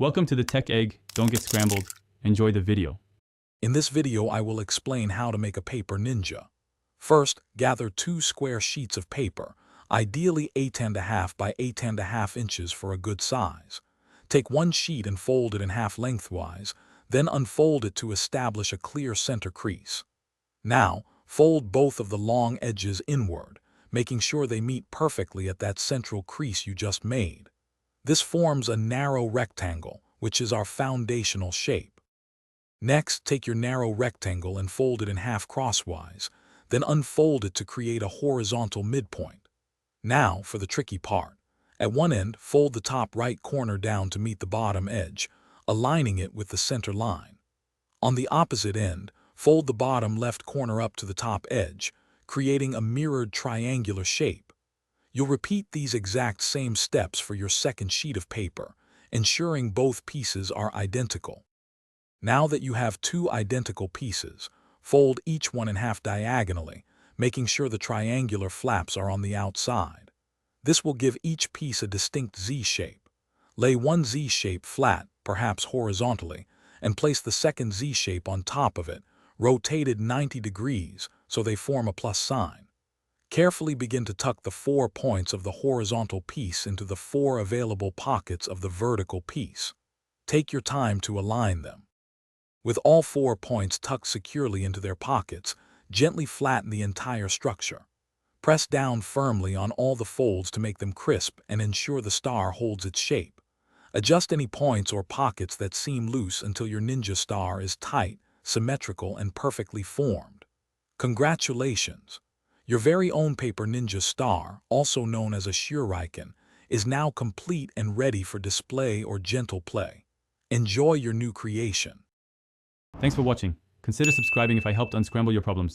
Welcome to the Tech Egg. Don't get scrambled. Enjoy the video. In this video, I will explain how to make a paper ninja. First, gather 2 square sheets of paper, ideally 8½ by 8½ inches for a good size. Take one sheet and fold it in half lengthwise, then unfold it to establish a clear center crease. Now, fold both of the long edges inward, making sure they meet perfectly at that central crease you just made. This forms a narrow rectangle, which is our foundational shape. Next, take your narrow rectangle and fold it in half crosswise, then unfold it to create a horizontal midpoint. Now, for the tricky part. At one end, fold the top right corner down to meet the bottom edge, aligning it with the center line. On the opposite end, fold the bottom left corner up to the top edge, creating a mirrored triangular shape. You'll repeat these exact same steps for your second sheet of paper, ensuring both pieces are identical. Now that you have 2 identical pieces, fold each one in half diagonally, making sure the triangular flaps are on the outside. This will give each piece a distinct Z shape. Lay one Z shape flat, perhaps horizontally, and place the second Z shape on top of it, rotated 90 degrees so they form a plus sign. Carefully begin to tuck the 4 points of the horizontal piece into the 4 available pockets of the vertical piece. Take your time to align them. With all 4 points tucked securely into their pockets, gently flatten the entire structure. Press down firmly on all the folds to make them crisp and ensure the star holds its shape. Adjust any points or pockets that seem loose until your ninja star is tight, symmetrical, and perfectly formed. Congratulations! Your very own paper ninja star, also known as a shuriken, is now complete and ready for display or gentle play. Enjoy your new creation. Thanks for watching. Consider subscribing if I helped unscramble your problems.